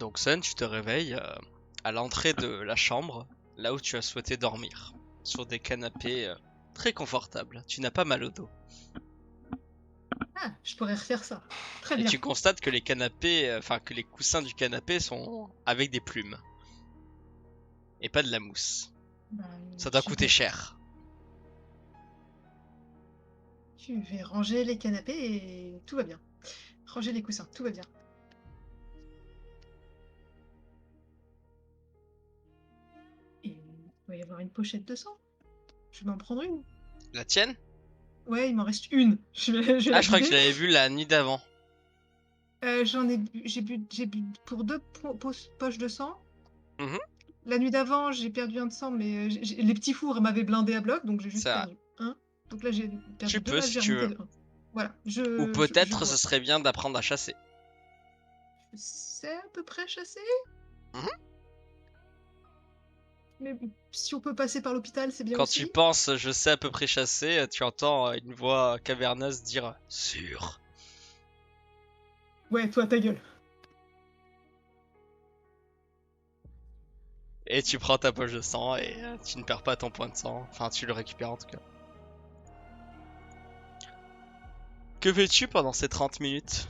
Donc Sun, tu te réveilles à l'entrée de la chambre, là où tu as souhaité dormir, sur des canapés très confortables. Tu n'as pas mal au dos. Ah, je pourrais refaire ça. Très Et bien. tu constates que les canapés, que les coussins du canapé sont avec des plumes. Et pas de la mousse. Bah, Ça doit je coûter vais, cher. je vais ranger les canapés et tout va bien. Ranger les coussins, tout va bien. Et il doit y avoir une pochette de sang. Je vais m'en prendre une. La tienne? Ouais, il m'en reste une. Je vais Ah, la je crois que je vider. l'avais vu la nuit d'avant. J'ai bu pour deux poches de sang. Mhm. La nuit d'avant, j'ai perdu un de sang, mais les petits fours m'avaient blindé à bloc, donc j'ai juste Ça, perdu un. Donc là, j'ai tu perdu deux. peux Là, je si vais tu remonter veux. de un. Voilà, Ou je peut-être ce vois. serait bien d'apprendre à chasser. C'est à peu près chassé, Mhm. mais si on peut passer par l'hôpital, c'est bien Quand tu aussi. penses je sais à peu près chasser, tu entends une voix caverneuse dire sûr. Ouais, toi, ta gueule. Et tu prends ta poche de sang et tu ne perds pas ton point de sang. Enfin, tu le récupères en tout cas. Que fais-tu pendant ces 30 minutes?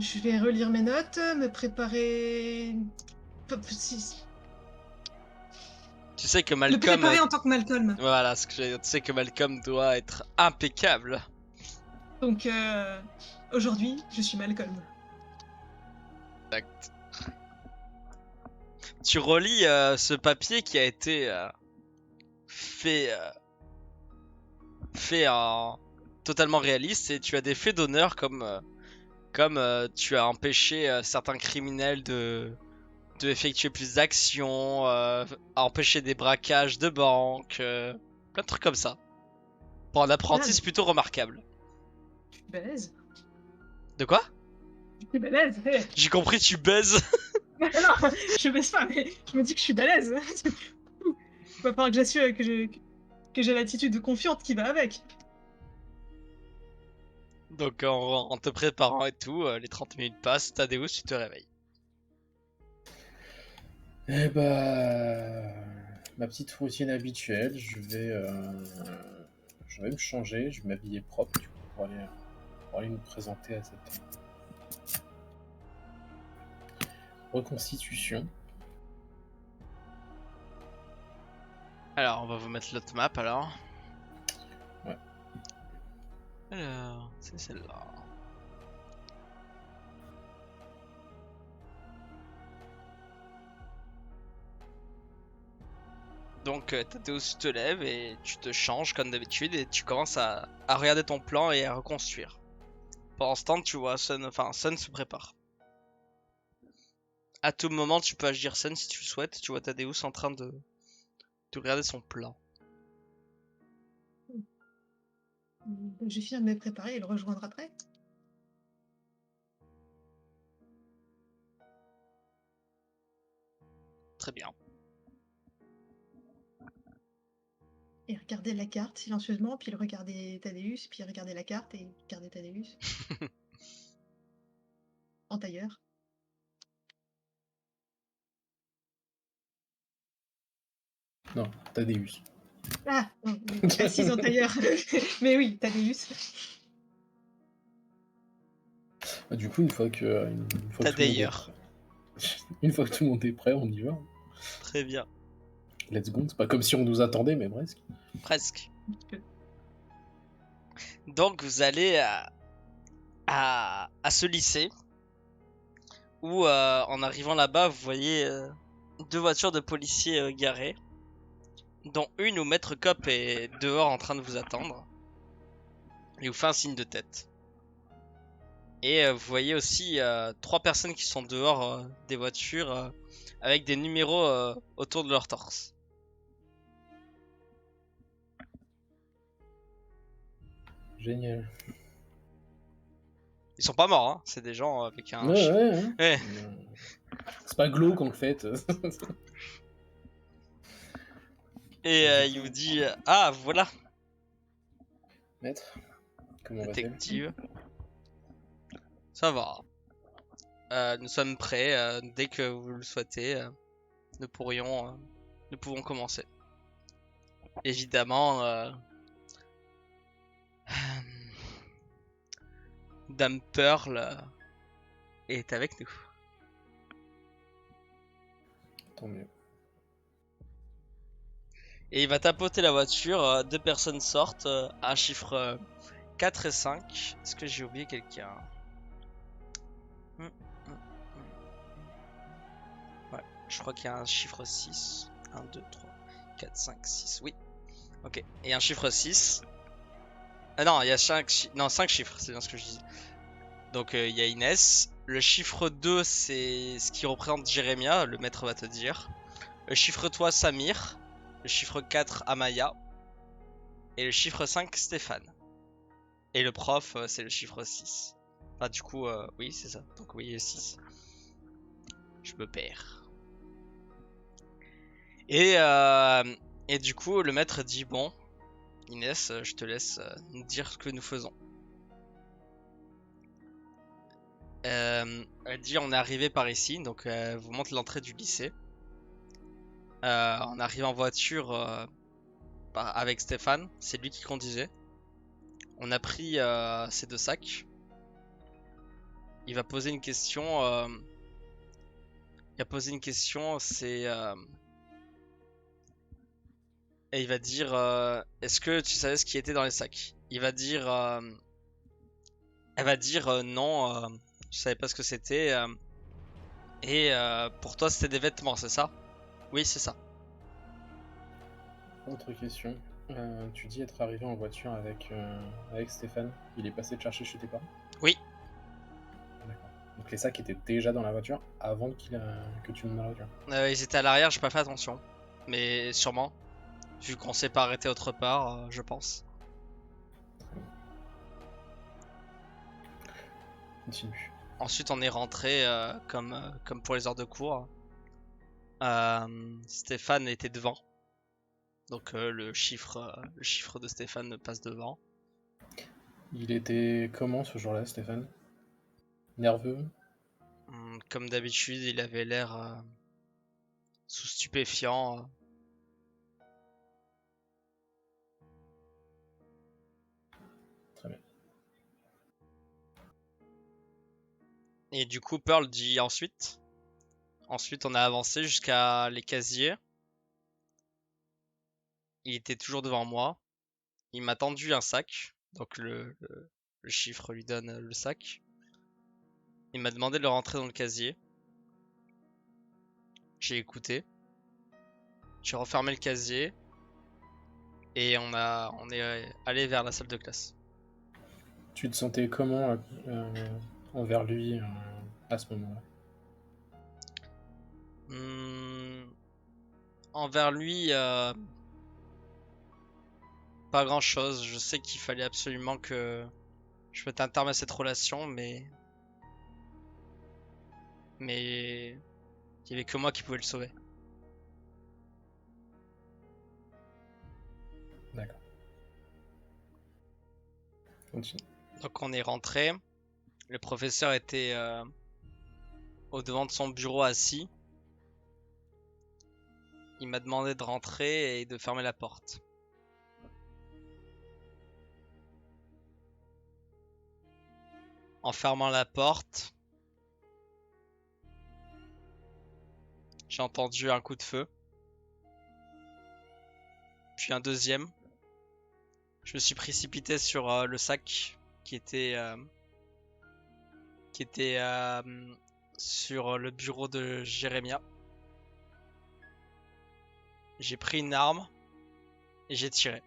Je vais relire mes notes, me préparer. Tu sais que Me Malcolm... préparer en tant que Malcolm. Voilà, ce que tu sais que Malcolm doit être impeccable. Donc, aujourd'hui, je suis Malcolm. Exact. Tu relis ce papier qui a été fait, fait en totalement réaliste et tu as des faits d'honneur comme tu as empêché certains criminels de effectuer plus d'actions, empêcher des braquages de banques, plein de trucs comme ça. Pour un Ah, apprenti, mais c'est plutôt remarquable. je suis balèze. De quoi? Je suis balèze. Hey. J'ai compris, tu baises. Non, je baisse pas, mais je me dis que je suis balèze. Il va falloir que j'assure que j'ai l'attitude confiante qui va avec. Donc en te préparant et tout, les 30 minutes passent, Thaddeus, tu te réveilles. Eh bah, ma petite routine habituelle, je vais me changer, je vais m'habiller propre du coup, pour aller me présenter à cette reconstitution. Alors, on va vous mettre l'autre map alors. Ouais. Alors, c'est celle-là. Donc, Thaddeus te lève et tu te changes comme d'habitude et tu commences à regarder ton plan et à reconstruire. Pendant ce temps, tu vois Sun se prépare. À tout moment, tu peux agir Sun si tu le souhaites. Tu vois Thaddeus en train de regarder son plan. Je finis de me préparer et le rejoindre après. Très bien. Et regarder la carte silencieusement, puis le regarder Thaddeus, puis regarder la carte et regarder Thaddeus. En tailleur. Non, Thaddeus. Ah, non, oui, assise en tailleur. Mais oui, Thaddeus. Bah, du coup, une fois que tout le monde est prêt, une fois que tout le monde est prêt, on y va. Très bien. Let's go. C'est pas comme si on nous attendait, mais presque. Presque. Donc, vous allez à ce lycée où, en arrivant là-bas, vous voyez deux voitures de policiers garées, dont une où Maître Cop est dehors en train de vous attendre et vous fait un signe de tête. Et vous voyez aussi trois personnes qui sont dehors des voitures avec des numéros autour de leur torse. Génial. Ils sont pas morts, hein. C'est des gens avec un... Ouais, hein. Ouais. C'est pas glauque en fait. Et il vous dit ah voilà, Maître, comment va-t-elle? détective. Ça va. Nous sommes prêts. Dès que vous le souhaitez, nous pouvons commencer. Évidemment, Dame Pearl est avec nous. Tant mieux. Et il va tapoter la voiture. Deux personnes sortent. Un chiffre 4 et 5. Est-ce que j'ai oublié quelqu'un? Ouais, je crois qu'il y a un chiffre 6. 1, 2, 3, 4, 5, 6. Oui. Ok. Et un chiffre 6. Ah non, il y a 5 chiffres. C'est bien ce que je disais. Donc il y a Inès. Le chiffre 2, c'est ce qui représente Jérémia. Le maître va te dire. Le chiffre 3, Samir. Le chiffre 4, Amaya. Et le chiffre 5, Stéphane. Et le prof, c'est le chiffre 6. Enfin, du coup, oui, c'est ça. Donc, oui, 6. Je me perds. Et du coup, le maître dit, bon, Inès, je te laisse nous dire ce que nous faisons. Elle dit, on est arrivé par ici. Donc, elle vous montre l'entrée du lycée. On arrive en voiture avec Stéphane. C'est lui qui conduisait. On a pris ces deux sacs. Il va poser une question. Il va poser une question, c'est... Et il va dire... Est-ce que tu savais ce qui était dans les sacs? Il va dire... Elle va dire non, je savais pas ce que c'était. Et pour toi, c'était des vêtements, c'est ça? Oui, c'est ça. Autre question. Tu dis être arrivé en voiture avec Stéphane. Il est passé te chercher chez tes parents? Oui. D'accord. Donc les sacs étaient déjà dans la voiture avant que tu montes dans la voiture? Ils étaient à l'arrière, j'ai pas fait attention. Mais sûrement. Vu qu'on s'est pas arrêté autre part, je pense. Continue. Ensuite, on est rentré comme pour les heures de cours. Stéphane était devant. Donc le chiffre de Stéphane passe devant. Il était comment ce jour-là, Stéphane? Nerveux? Comme d'habitude, il avait l'air sous stupéfiant. Très bien. Et du coup, Pearl dit ensuite. Ensuite, on a avancé jusqu'à les casiers. Il était toujours devant moi. Il m'a tendu un sac. Donc le chiffre lui donne le sac. Il m'a demandé de le rentrer dans le casier. J'ai écouté. J'ai refermé le casier. Et on est allé vers la salle de classe. Tu te sentais comment envers lui à ce moment-là? Envers lui, pas grand chose. Je sais qu'il fallait absolument que je mette un terme à cette relation, mais il y avait que moi qui pouvais le sauver. D'accord. Continue. Donc on est rentré. Le professeur était au devant de son bureau assis. Il m'a demandé de rentrer et de fermer la porte. En fermant la porte, j'ai entendu un coup de feu. Puis un deuxième. Je me suis précipité sur le sac qui était sur le bureau de Jérémia. J'ai pris une arme et j'ai tiré.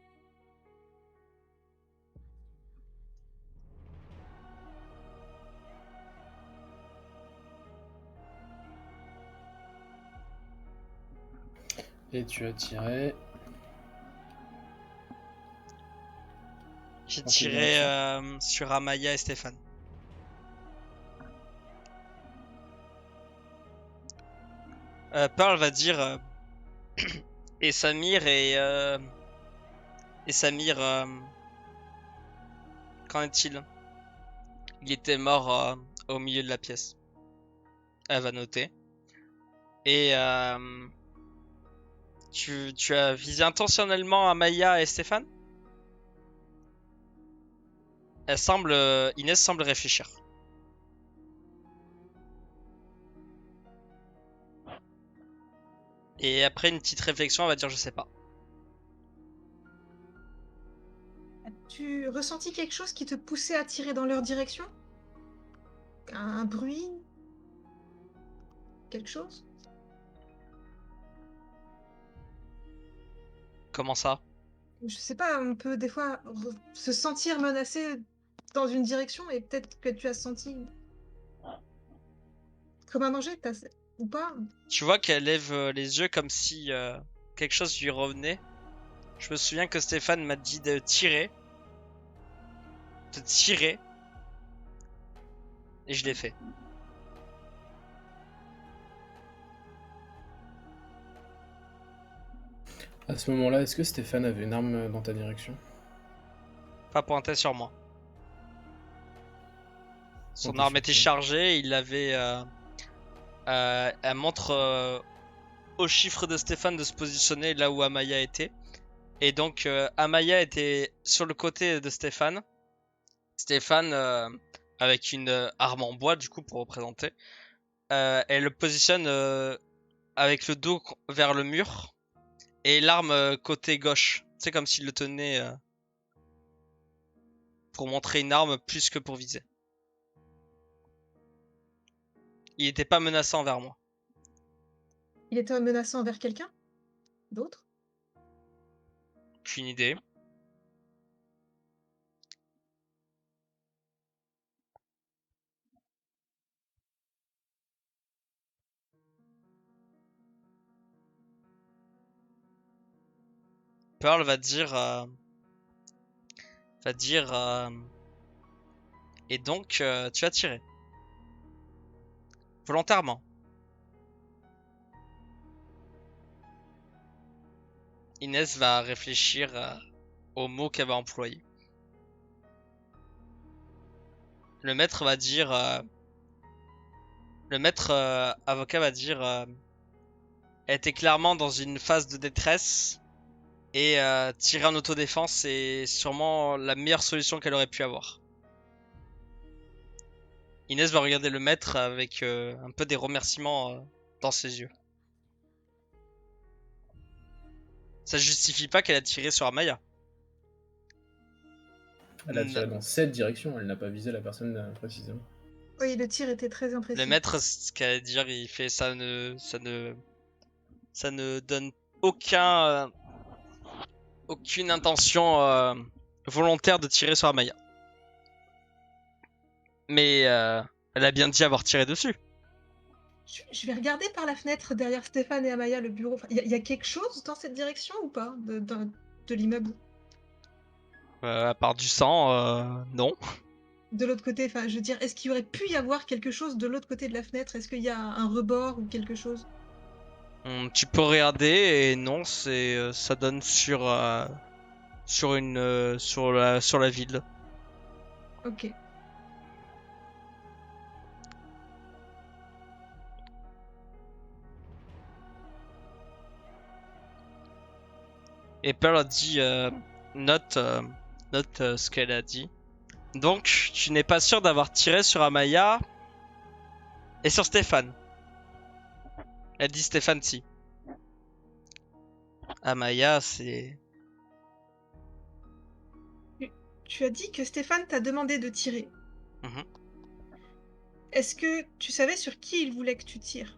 Et tu as tiré. J'ai tiré sur Amaya et Stéphane. Pearl va dire et Samir qu'en est-il? Il était mort au milieu de la pièce. Elle va noter. Et tu as visé intentionnellement Amaya et Stéphane? Inès semble réfléchir. Et après une petite réflexion, elle va dire je sais pas. As-tu ressenti quelque chose qui te poussait à tirer dans leur direction? Un bruit? Quelque chose? Comment ça? Je sais pas, on peut des fois se sentir menacé dans une direction et peut-être que tu as senti comme un danger, ou pas? Tu vois qu'elle lève les yeux comme si quelque chose lui revenait. Je me souviens que Stéphane m'a dit de tirer. De tirer. Et je l'ai fait. À ce moment-là, est-ce que Stéphane avait une arme dans ta direction? Pas pointé sur moi. Son Ok, arme était effectivement. chargée, il avait... elle montre au chiffre de Stéphane de se positionner là où Amaya était. Et donc Amaya était sur le côté de Stéphane. Stéphane, avec une arme en bois du coup pour représenter, elle le positionne avec le dos vers le mur et l'arme côté gauche. C'est comme s'il le tenait pour montrer une arme plus que pour viser. Il était pas menaçant vers moi. Il était menaçant envers quelqu'un d'autre? Aucune idée. Pearl va dire... et donc, tu as tiré. Volontairement. Inès va réfléchir aux mots qu'elle va employer. Le maître va dire... le maître avocat va dire... elle était clairement dans une phase de détresse. Et tirer en autodéfense, c'est sûrement la meilleure solution qu'elle aurait pu avoir. Inès va regarder le maître avec un peu des remerciements dans ses yeux. Ça justifie pas qu'elle a tiré sur Amaya. Elle a tiré dans cette direction, elle n'a pas visé la personne précisément. Oui, le tir était très imprécis. Le maître, ce qu'elle allait dire, il fait ça ne donne aucune intention volontaire de tirer sur Amaya. Mais elle a bien dit avoir tiré dessus. Je vais regarder par la fenêtre derrière Stéphane et Amaya le bureau. Il y a quelque chose dans cette direction ou pas de l'immeuble? À part du sang, non. De l'autre côté, enfin, je veux dire, est-ce qu'il y aurait pu y avoir quelque chose de l'autre côté de la fenêtre? Est-ce qu'il y a un rebord ou quelque chose? Tu peux regarder et non, ça donne sur la ville. Ok. Et Pearl a dit note ce qu'elle a dit. Donc, tu n'es pas sûr d'avoir tiré sur Amaya et sur Stéphane. Elle dit Stéphane si. Amaya, c'est... Tu as dit que Stéphane t'a demandé de tirer. Mhm. Est-ce que tu savais sur qui il voulait que tu tires?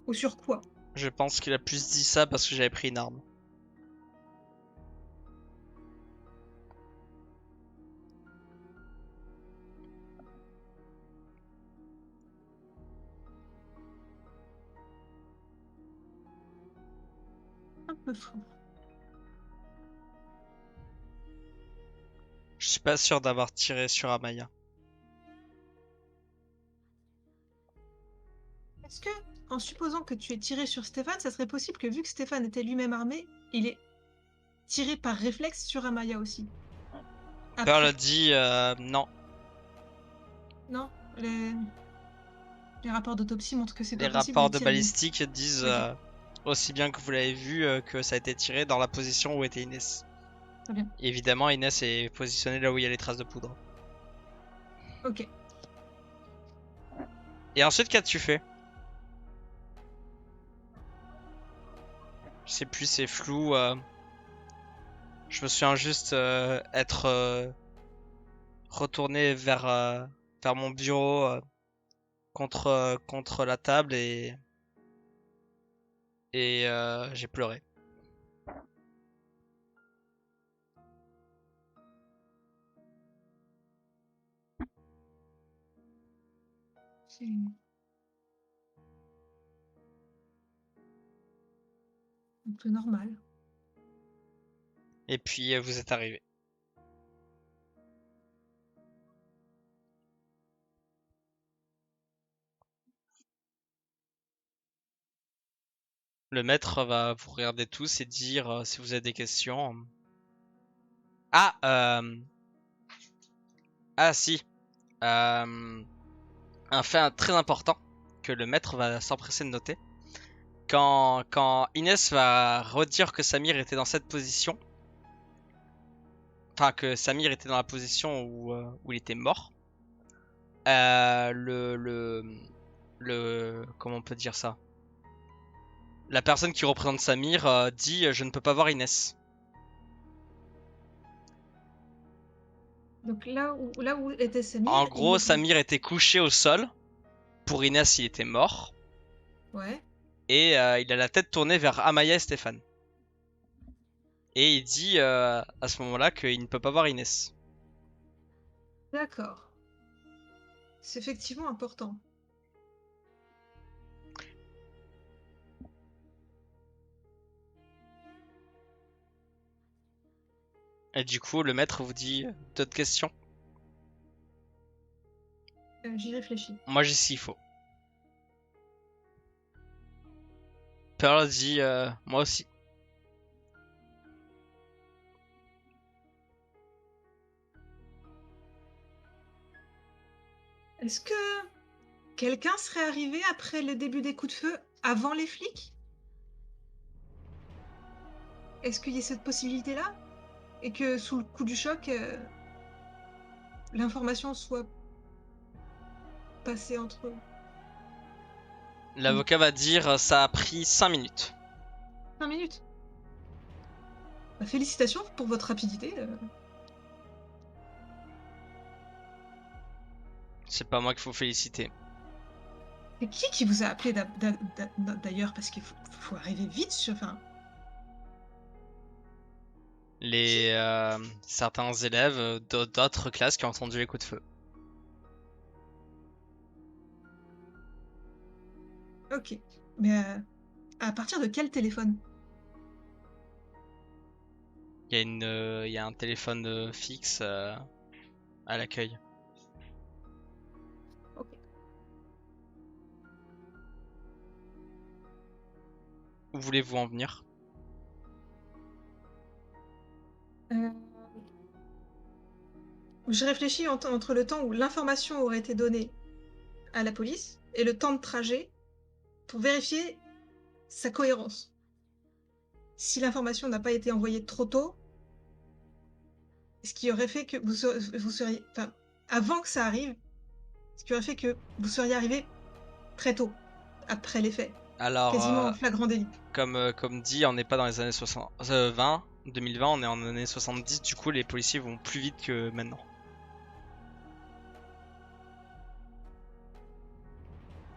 Ou sur quoi? Je pense qu'il a plus dit ça parce que j'avais pris une arme. Un peu fou. Je suis pas sûr d'avoir tiré sur Amaya. Est-ce que, en supposant que tu aies tiré sur Stéphane, ça serait possible que vu que Stéphane était lui-même armé, il ait tiré par réflexe sur Amaya aussi? Pearl Après. a dit non. Non, les rapports d'autopsie montrent que c'est Les pas possible rapports de de tirer. balistique disent Ok. aussi bien que vous l'avez vu que ça a été tiré dans la position où était Inès. Très bien. Évidemment, Inès est positionnée là où il y a les traces de poudre. Ok. Et ensuite, qu'as-tu fait? Je sais plus, c'est flou. Je me souviens juste être retourné vers mon bureau contre la table et j'ai pleuré. C'est un peu normal. Et puis vous êtes arrivé. Le maître va vous regarder tous et dire si vous avez des questions. Ah, si. Un fait très important que le maître va s'empresser de noter. Quand Inès va redire que Samir était dans cette position, enfin que Samir était dans la position où il était mort, comment on peut dire ça? La personne qui représente Samir dit je ne peux pas voir Inès. Donc là où était Samir, En gros, Samir était couché au sol. Pour Inès, il était mort. Ouais. Et il a la tête tournée vers Amaya et Stéphane. Et il dit à ce moment-là qu'il ne peut pas voir Inès. D'accord. C'est effectivement important. Et du coup, le maître vous dit d'autres questions. J'y réfléchis. Moi, j'ai s'il faut. Pearl dit moi aussi. Est-ce que quelqu'un serait arrivé après le début des coups de feu, avant les flics? Est-ce qu'il y a cette possibilité-là? Et que sous le coup du choc, l'information soit passée entre eux? L'avocat va dire ça a pris 5 minutes. 5 minutes. Bah, félicitations pour votre rapidité. C'est pas moi qu'il faut féliciter. C'est qui vous a appelé d'ailleurs? Parce qu'il faut arriver vite sur. Enfin, Certains élèves d'autres classes qui ont entendu les coups de feu. ok. Mais à partir de quel téléphone? Il y a un téléphone fixe à l'accueil. Ok. Où voulez-vous en venir? Euh, Je réfléchis entre le temps où l'information aurait été donnée à la police et le temps de trajet pour vérifier sa cohérence. Si l'information n'a pas été envoyée trop tôt, ce qui aurait fait que vous seriez. Enfin, avant que ça arrive, ce qui aurait fait que vous seriez arrivé très tôt, après les faits. Alors, Quasiment en flagrant délit. comme dit, on n'est pas dans les années 2020, on est en années 70, du coup les policiers vont plus vite que maintenant.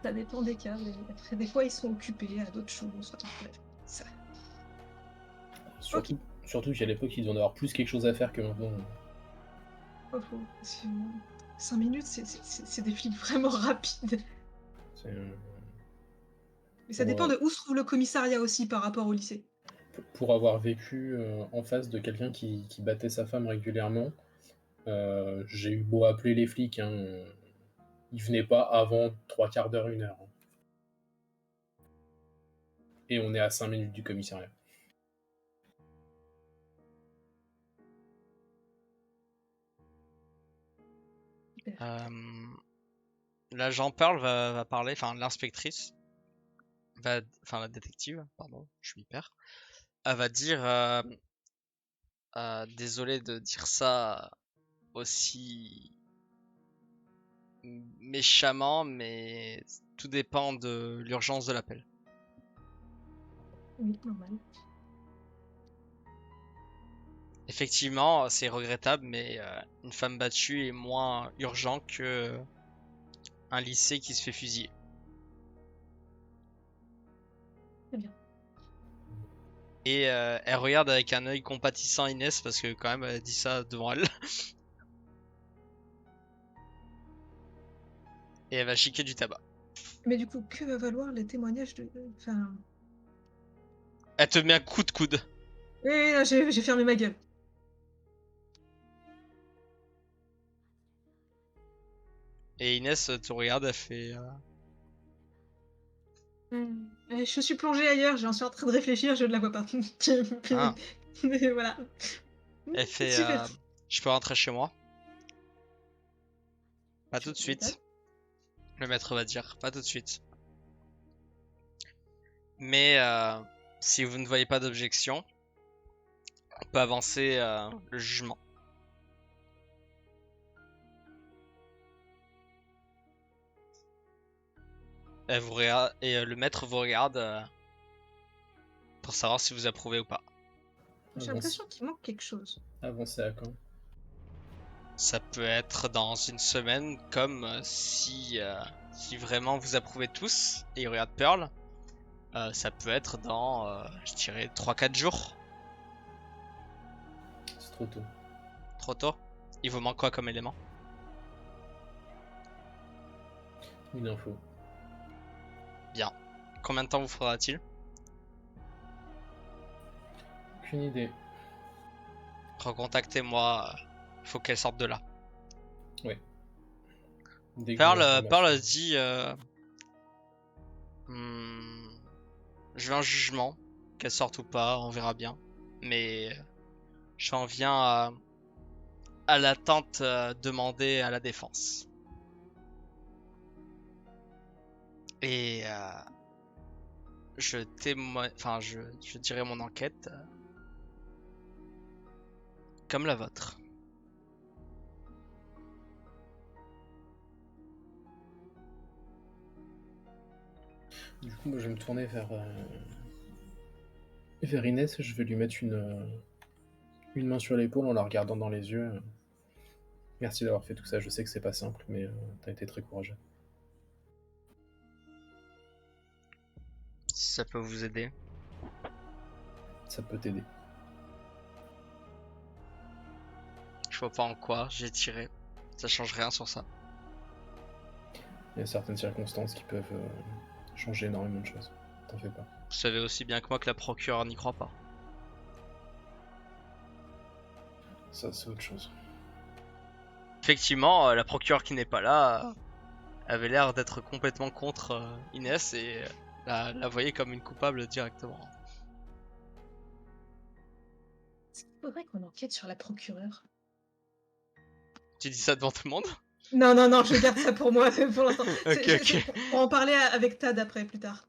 Ça dépend des cas, mais après, des fois, ils sont occupés à d'autres choses. Enfin, bref, ça. Ok, Surtout qu'à l'époque, ils devaient en avoir plus quelque chose à faire que maintenant. pas faux. 5 minutes, c'est des flics vraiment rapides. C'est, Mais ça pour, dépend de où se trouve le commissariat aussi par rapport au lycée. pour avoir vécu en face de quelqu'un qui battait sa femme régulièrement, j'ai eu beau appeler les flics, hein, ils venaient pas avant 3/4 d'heure, 1 heure. Hein. Et on est à 5 minutes du commissariat. Super. Euh, l'agent Pearl va parler, enfin l'inspectrice, enfin la détective, pardon, je m'y perds. Elle va dire désolé de dire ça aussi méchamment, mais tout dépend de l'urgence de l'appel. Oui, normal. Effectivement, c'est regrettable, mais une femme battue est moins urgent que un lycée qui se fait fusiller. Très bien. Et elle regarde avec un œil compatissant Inès parce que quand même elle dit ça devant elle. Et elle va chiquer du tabac. Mais du coup, que va valoir les témoignages de... Enfin... Elle te met un coup de coude. Oui, non, j'ai fermé ma gueule. Et Inès te regarde, elle fait... Je suis plongée ailleurs, j'en suis en train de réfléchir, je ne la vois pas. Ah. Mais voilà. Elle fait... Super. je peux rentrer chez moi? Pas tout de Tu m'étonnes. suite. Le maître va dire, pas tout de suite. Mais si vous ne voyez pas d'objection, on peut avancer le jugement. Elle vous regarde, et le maître vous regarde pour savoir si vous approuvez ou pas. J'ai l'impression qu'il manque quelque chose. Avancer à quand? Ça peut être dans une semaine, comme si vraiment vous approuvez tous et il regarde Pearl. Ça peut être dans, je dirais, 3-4 jours. C'est trop tôt. Trop tôt. Il vous manque quoi comme élément? Une info. Bien. Combien de temps vous faudra-t-il? Aucune idée. Recontactez-moi. Il faut qu'elle sorte de là. Ouais. Dès que j'ai l'information. Pearl dit je veux un jugement. Qu'elle sorte ou pas, on verra bien. Mais j'en viens à l'attente demandée à la défense. Et je dirais mon enquête comme la vôtre. Du coup, moi, je vais me tourner vers Inès. Je vais lui mettre une main sur l'épaule en la regardant dans les yeux. Merci d'avoir fait tout ça. Je sais que c'est pas simple, mais t'as été très courageux. Si ça peut vous aider. Ça peut t'aider. Je vois pas en quoi j'ai tiré. Ça change rien sur ça. Il y a certaines circonstances qui peuvent changer énormément de choses. T'en fais pas. Vous savez aussi bien que moi que la procureure n'y croit pas. Ça, c'est autre chose. Effectivement, la procureure qui n'est pas là avait l'air d'être complètement contre Inès et la voyait comme une coupable directement. Est-ce qu'il faudrait qu'on enquête sur la procureure? Tu dis ça devant tout le monde? Non, non, non, je garde ça pour moi pour l'instant. Ok. Pour en parler avec Tad après, plus tard.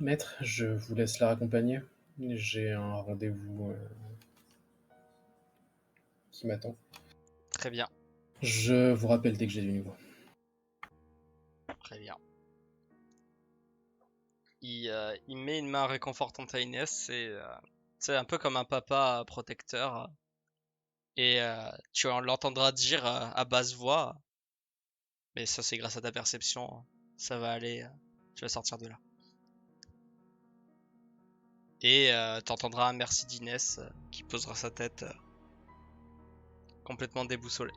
Maître, je vous laisse la raccompagner. J'ai un rendez-vous qui m'attend. Très bien. Je vous rappelle dès que j'ai du nouveau. Très bien. Il met une main réconfortante à Inès, c'est un peu comme un papa protecteur. Et tu l'entendras dire à basse voix, mais ça c'est grâce à ta perception, ça va aller, tu vas sortir de là. Et t'entendras un merci d'Inès qui posera sa tête complètement déboussolée.